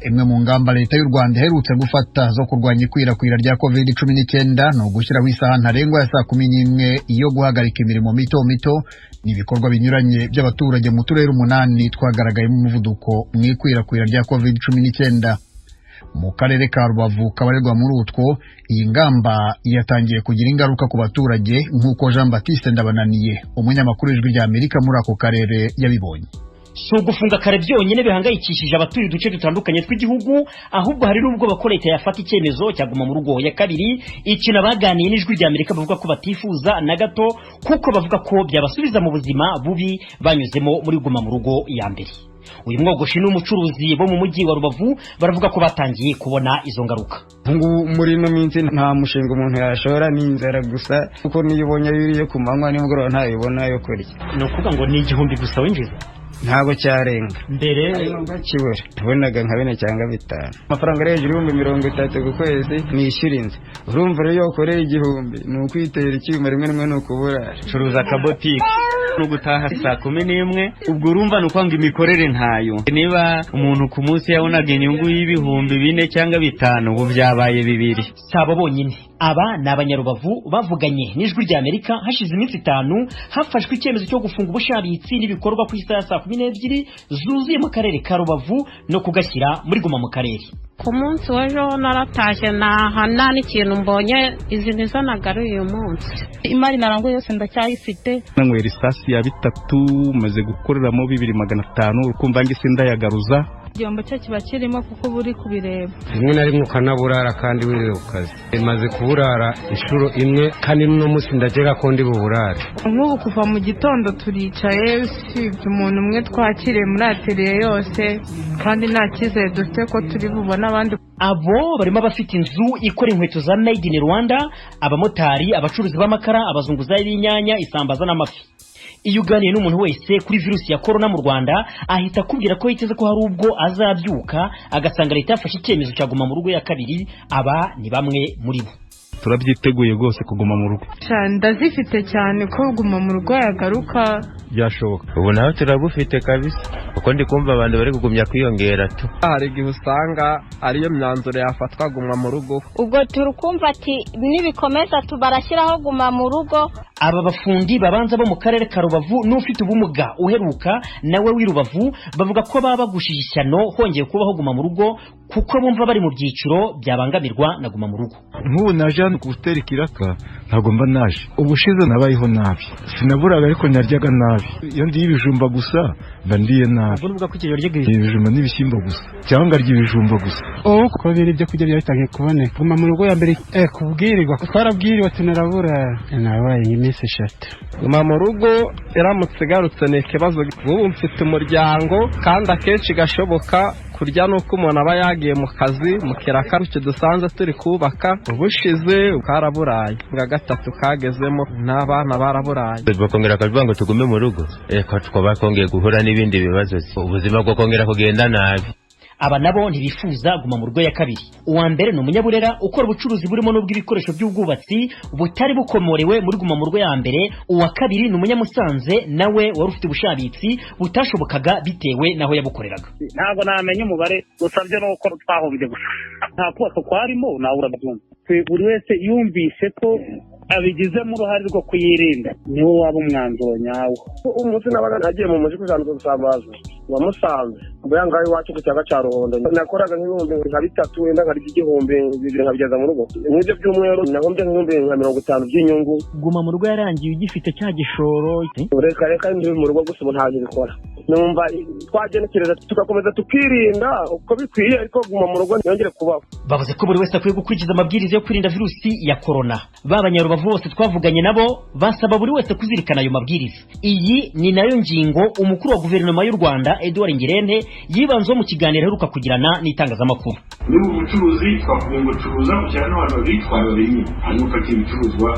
imwe mu ngamba leta y'u Rwanda iherutse gufata zo kurwanya ikwirakwira rya COVID-19 no gushyiraho isaha ntarengwa ya 11 iyo guhagarika imirimo mito mito n'ibikorwa binyuranye by'abaturage mu turere 8 twagaragayemo umuvuduko mu ikwirakwira rya COVID-19. Mu karere ka Rubavu kabarirwa muri utwo, iyi ngamba yatangiye kugira ingaruka ku baturage nk'uko Jean Baptiste Ndabananiye, umunyamakuru w'Ijwi ry'Amerika muri ako karere yabibonye. Si ugufunga kare byonyine bihangayikishije abatuye uduce dutandukanye tw'igihugu, ahubwo hari n'ubwo bakoreta yafata icyemezo cyaguma mu rugo ya kabiri. Ikintu baganiye n'Ijwi ry'Amerika bavuga ko batifuza na gato, kuko bavuga ko byabasubiza mu buzima bubi banyuzemo muri guma mu rugo ya mbere. Uyu mwogoshi n'umucuruzi bo mu mujyi wa Rubavu baravuga ko batangiye kubona izo ngaruka. Muri no minsi nta mushinga umuntu yashora n'inzara gusa, kuko niyo ubonye yuriye ku manywa nimugoroba ntayibona yo kurya. No kuvuga ngo ni igihumbi gusa winjiza ntabwo cyarenga mbere kibura tubonaga nka 4 cyangwa 5 amafaranga ari hejuru y'30 ku kwezi nishyura inzu. Urumva rero ukoreye igihumbi ni ukwitera icyuma rimwe rimwe no kubura. Curuza akabotike no gutaha saa 11 ubwo urumva no kwanga imikorere ntayo. Niba umuntu ku munsi yabonaga inyungu y'ibihumbi 4 cyangwa 5 ubu byabaye 2. Sabo bonyine aba ni abanyarubavu bavuganye n'Ijwi ry'Amerika hashize iminsi 5 hafashwe icyemezo cyo gufunga ubushabitsi n'ibikorwa ku isaha saa 12 zuzuye mu karere ka Rubavu no kugashyira muri guma mu karere. Ku munsi w'ejo naratashye nta n'ikintu mbonye, izi nizo nagaruye uyu munsi. Imari naranguye yose ndacyayifite. Nanywera isasi ya 3 maze gukoreramo 2500 ukumva ngise ndayagaruza. Igihombo cyo kiba kirimo kuko buri kubireba. Rimwe na rimwe ukanaburara kandi wiriwe ku kazi. Maze kuburara inshuro imwe kandi no munsi ndagera ko ndi buburare. Nk'ubu kuva mu gitondo turicaye, usibye umuntu umwe twakiriye muri atelier yose, kandi nta cyizere dufite ko turi bubona abandi. Abo barimo abafite inzu ikora inkweto za Made in Rwanda, abamotari, abacuruzi b'amakara, abazunguzayi b'inyanya, isambaza n'amafi. Iyo uganiye n'umuntu wese kuri virusi ya corona mu Rwanda ahita akubwira ko yiteze ko hari ubwo azabyuka agasanga leta yafashe icyemezo cyaguma mu rugo ya kabiri. Aba ni bamwe muri bo. Turabyiteguye rwose kuguma mu rugo. Ndazifite cyane ko guma mu rugo yagaruka byashoboka. Ubu naho turabufite kabisa, kuko ndi kumva abantu bari kugumya kwiyongera tu. Hari igihe usanga ariyo myanzuro yafatwa guma mu rugo. Ubwo turukumva ati nibikomeza tubarashyiraho guma mu rugo. Aba bafundi babanza bo mu karere ka Rubavu n'ufite ubumuga uheruka nawe w'Irubavu bavuga ko baba bagushije ishyano hongeye kubaho guma mu rugo, kuko bumva bari mu byiciro byabangamirwa na guma mu rugo. Nk'ubu naje hano gutera ikiraka ntabwo mba naje. Ubushize nabayeho nabi, sinaburaga ariko naryaga nabi. Iyo ndiye ibijumba gusa bandiye nabi. Ubwo nuvuga ko icyo yaryaga ibijumba n'ibishyimbo gusa cyangwa ngarya ibijumba gusa. Ko biri byo kujya byatangiye kuboneka guma mu rugo ya mbere kubwirirwa twarabwiriwe tunarabura nabaye iminsi 3. Guma mu rugo iramutse garutse ne kibazo. Ubu mfite umuryango kandi akenshi gashoboka kurya nuko umuntu aba yagiye mu kazi mu kiraka cyo dusanze turi kubaka. Ubushize ukaraburaye nga 3 kagezemo n'abana baraburaye. Bakongera akavuga ngo tugume mu rugo, ko twabakongeye guhura n'ibindi bibazo, ubuzima bwo kongera kugenda nabi. Aba nabo ntibifuza guma mu rugo ya kabiri. Uwa mbere ni umunyaburera ukora ubucuruzi burimo n'ubw'ibikoresho by'ubwubatsi butari bukomorewe muri guma mu rugo ya mbere. Uwa kabiri ni umunyamusanze nawe wari ufite ubushabitsi butashobokaga bitewe naho yabukoreraga. Ntabwo namenye umubare usabye no gukora twahombye gusa. Nta kubaka kwarimo nawe urabyumva. Buri wese yumvise ko abigizemo uruhare rwo kuyirinda niwo waba umwanzuro nyawo. Umunsi nabaga nagiye mu mujyi kujanduza gusambaza wamusanze ubyangaye iwacu ku cyaga cya Ruhondo nakoraga nk'ibihumbi nka 3 wenda nkari igihumbi 2 nkabigeza mu rugo. Nk'ibyo by'umweru nahombye nk'ibihumbi nka 50 by'inyungu. Guma mu rugo yarangiye ugifite cya gishoro. Reka ndi mu rugo gusa ntaje bikora. Numva twagenekereza tugakomeza tukirinda uko bikwiye, ariko guma mu rugo yongere kubaho. Bavuze ko buri wese akwiye gukurikiza amabwiriza yo kwirinda virusi ya corona. Babanyarubavu bose twavuganye nabo basaba buri wese kuzirikana ayo mabwiriza. Iyi ni nayo ngingo umukuru wa guverinoma y'u Rwanda Edouard Ngirente yibanze mu kiganiro heruka kugirana n'itangazamakuru. Ni umucuruzi twavuye ngo curuza cyane n'abantu bitwara babiri hanyuma ufata ibicuruzwa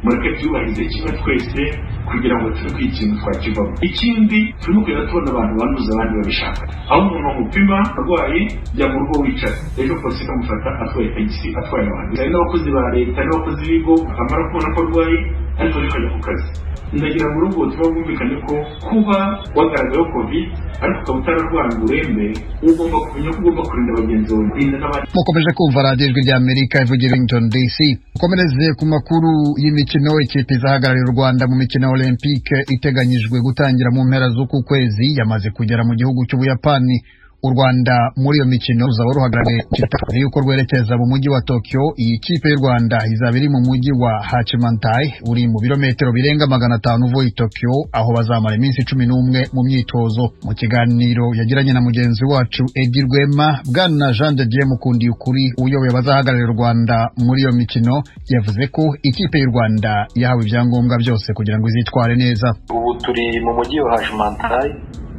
mureke byubahirize kimwe twese kugira ngo turi kwikintu twakivamo. Ikindi turimo kugenda tubona abantu banduza abandi babishaka, aho umuntu amupima arwaye jya mu rugo wicara, ejo polisi ikamufata atwaye tagisi atwaye abantu. Hari n'abakozi ba leta n'abakozi b'ibigo amara kubona ko arwaye ariko zikajya ku kazi. Ndagira ngo urugo tuba bumvikane ko kuba wagaragayeho covid ariko ukaba utararwara urembe ugomba kumenya ko ugomba kurinda bagenzi bawe kurinda n'abandi. Mukomeje kumva radiyo ijwi rya Amerika ivugira Washington DC. Ukomereze ku makuru y'imikino. Ikipe izahagararira u Rwanda mu mikino ya Olympique iteganyijwe gutangira mu mpera z'uku kwezi yamaze kugera mu gihugu cy'Ubuyapani. U Rwanda muri iyo mikino ruzaba ruhagarariye yuko rwerekeza mu mujyi wa Tokyo. Iyi kipe y'u Rwanda izaba iri mu mujyi wa Hachimantai uri mu birometero birenga 500 uvuye i Tokyo, aho bazamara iminsi 11 mu myitozo. Mu kiganiro yagiranye na mugenzi wacu Edi Rwema, Bwana Jean de Dieu Mukundiyukuri uyoboye bazahagararira u Rwanda muri iyo mikino yavuze ko ikipe y'u Rwanda yahawe ibyangombwa byose kugira ngo izitware neza. Ubu turi mu mujyi wa Hachimantai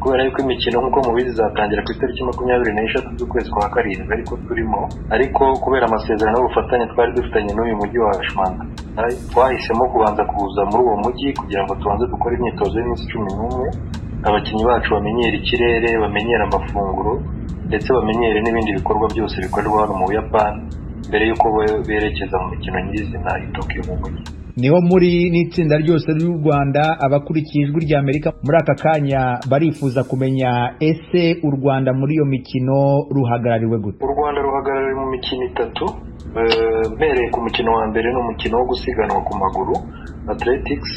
kubera yuko imikino nk'uko mubizi izatangira ku itariki 24 z'ukwezi kwa karindwi ariko kubera amasezerano y'ubufatanye twari dufitanye n'uyu mujyi wa Hachimantai twahisemo kubanza kuza muri uwo mujyi kugira ngo tubanze dukore imyitozo y'iminsi 11 abakinnyi bacu bamenyera ikirere, bamenyera amafunguro ndetse bamenyere n'ibindi bikorwa byose bikorerwa hano mu Buyapani mbere yuko berekeza mu mikino nyirizina i Tokyo mu mujyi. Niho muri n'itsinda ryose ry'u Rwanda abakurikiye ijwi rya Amerika muri aka kanya barifuza kumenya ese u Rwanda muri iyo mikino ruhagarariwe gute? U Rwanda ruhagarariwe mu mikino 3 mpereye ku mukino wa mbere n'umukino wo gusiganwa ku maguru athletics.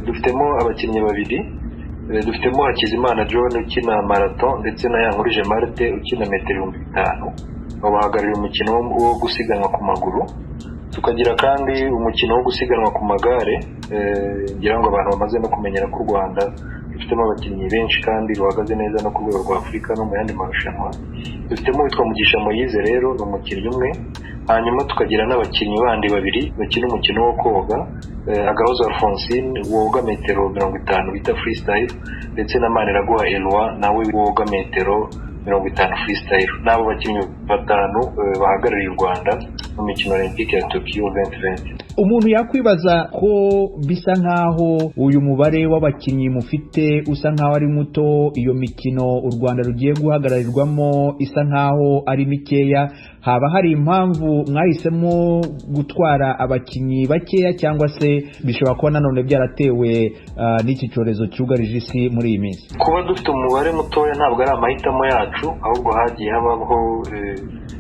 Dufitemo abakinnyi babiri, dufitemo Hakizimana John ukina marathon ndetse na Yankurije Marte ukina metero 5,000 bahagarariye umukino wo gusiganwa ku maguru. Tukagira kandi umukino wo gusiganwa ku magare, ngira ngo abantu bamaze no kumenyera ku Rwanda dufitemo abakinnyi benshi kandi ruhagaze neza no ku rwego rwa Afurika no mu yandi marushanwa. Dufitemo witwa Mugisha Moyize rero ni umukinnyi umwe, hanyuma tukagira n'abakinnyi bandi babiri bakina umukino wo koga, Agahozo Alphonsine woga metero 50 bita freestyle ndetse na Maniraguha Eloi nawe woga metero 50 freestyle. Nabo bakinnyi batanu bahagarariye u Rwanda mu mikino Olympique ya Tokyo 2020. Umuntu yakwibaza ko bisa nkaho uyu mubare w'abakinnyi mufite usa nkaho ari muto, iyo mikino u Rwanda rugiye guhagararirwamo isa nkaho ari mikeya. Haba hari impamvu mwahisemo gutwara abakinnyi bakeya cyangwa se bishobora kuba nanone byaratewe n'iki cyorezo cyugarije isi muri iyi minsi? Kuba dufite umubare mutoya ntabwo ari amahitamo yacu, ahubwo hagiye habaho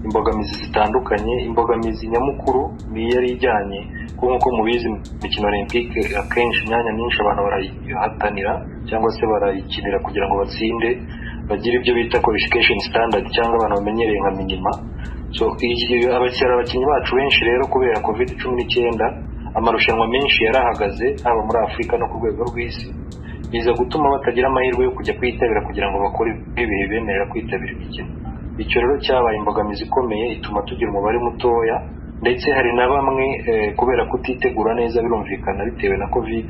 imbogamizi zitandukanye. Imbogamizi nyamukuru ni yari ijyanye nk'uko mubizi imikino Olympique akenshi imyanya myinshi abantu barayihatanira cyangwa se barayikinira kugira ngo batsinde, bagire ibyo bita qualification standard cyangwa abantu bamenyereye nka minima. So abakinnyi bacu benshi rero kubera COVID-19 amarushanwa menshi yarahagaze haba muri Afurika no ku rwego rw'isi, biza gutuma batagira amahirwe yo kujya kwitabira kugira ngo bakore ibihe bemerera kwitabira imikino. Icyo rero cyabaye imbogamizi ikomeye ituma tugira umubare mutoya, ndetse hari na bamwe kubera kutitegura neza birumvikana bitewe na COVID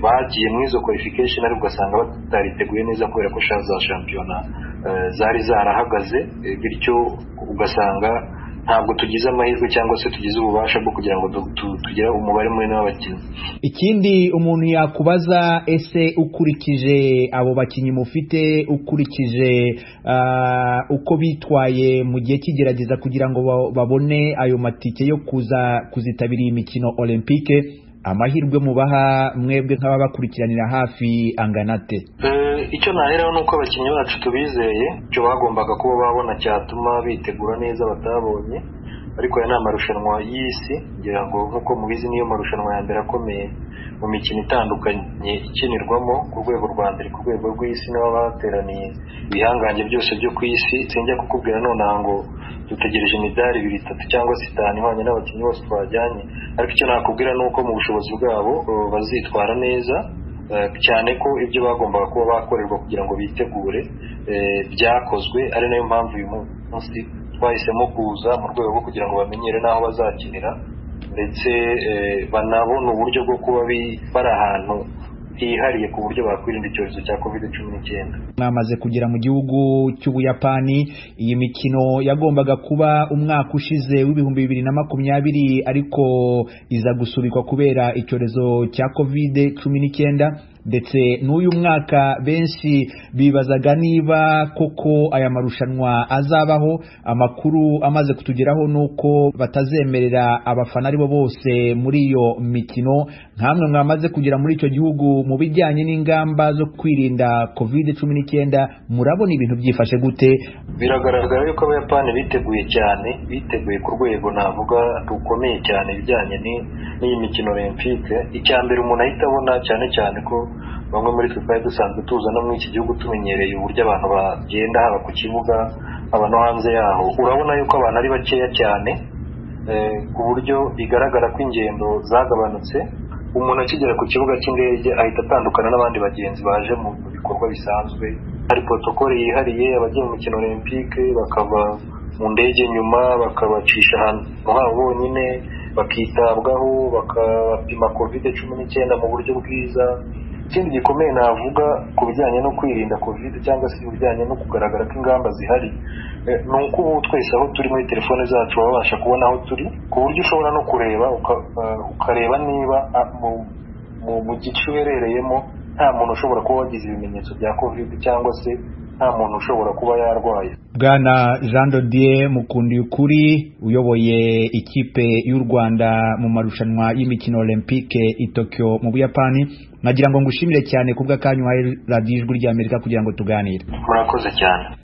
bagiye mu izo qualification ariko ugasanga batariteguye neza kubera ko za shampiyona zari zarahagaze, bityo ugasanga ntabwo tugize amahirwe cyangwa se tugize ububasha bwo kugira ngo tugire umubare munini w'abakinnyi. Ikindi umuntu yakubaza, ese ukurikije abo bakinnyi mufite, ukurikije uko bitwaye mu gihe kigerageza kugira ngo babone ayo matike yo kuzitabira imikino Olympique, amahirwe mubaha mwebwe nk'ababakurikiranira hafi anganate? Icyo naheraho nuko abakinnyi bacu tubizeye icyo bagombaga kuba babona cyatuma bitegura neza batabonye, ariko aya ni amarushanwa y'isi ngira ngo nk'uko mubizi niyo marushanwa ya mbere akomeye mu mikino itandukanye ikinirwamo ku rwego rwa mbere ku rwego rw'isi, niho bateraniye ibihangange byose byo ku isi. Sinjya kukubwira nonaha ngo dutegereje imidari 2, 3 cyangwa 5 ihwanye n'abakinnyi bose twajyanye, ariko icyo nakubwira nuko mu bushobozi bwabo bazitwara neza, cyane ko ibyo bagombaga kuba bakorerwa kugira ngo bitegure byakozwe. Ari nayo mpamvu uyu munsi twahisemo kuza mu rwego rwo kugira ngo bamenyere n'aho bazakinira, ndetse banabona uburyo bwo kuba bari ahantu hihariye ku buryo bakwirinda icyorezo cya COVID-19. Mwamaze kugera mu gihugu cy'Ubuyapani. Iyi mikino yagombaga kuba umwaka ushize w'ibihumbi 2020 ariko iza gusubikwa kubera icyorezo cya COVID-19. ndetse n'uyu mwaka benshi bibazaga niba koko aya marushanwa azabaho. Amakuru amaze kutugeraho nuko batazemerera abafana aribo bose muri iyo mikino. Nkamwe mwamaze kugera muri icyo gihugu mu bijyanye n'ingamba zo kwirinda COVID-19, murabona ibintu byifashe gute? Biragaragara yuko Abayapani biteguye ku rwego navuga rukomeye cyane ibijyanye n'iyi mikino olympique. Icya mbere umuntu ahita abona cyane ko bamwe muri twe twari dusanzwe tuza no muri iki gihugu tumenyereye uburyo abantu bagenda haba ku kibuga haba no hanze yaho, urabona yuko abantu ari bakeya cyane ku buryo bigaragara ko ingendo zagabanutse. Umuntu akigera ku kibuga cy'indege ahita atandukana n'abandi bagenzi baje mu bikorwa bisanzwe. Hari protokole yihariye abagiye mu mikino olympique bakava mu ndege nyuma bakabacisha ahantu habo bonyine bakitabwaho bakabapima COVID-19 mu buryo bwiza. Ikindi gikomeye navuga ku bijyanye no kwirinda COVID cyangwa se ibijyanye no kugaragara ko ingamba zihari ni uko ubu twese aho turi muri telefone zacu babasha kubona aho turi, ku buryo ushobora no kureba ukareba niba mu gice uherereyemo nta muntu ushobora kuba wagize ibimenyetso bya COVID cyangwa se nta muntu ushobora kuba yarwaye. Bwana Jean Dodier Mukundiyukuri uyoboye ikipe y'u Rwanda mu marushanwa y'imikino olympique i Tokyo mu Buyapani, nagira ngo ngushimire cyane kubwa kanyu hari Radio Ijwi ry'Amerika kugira ngo tuganire. Murakoze cyane.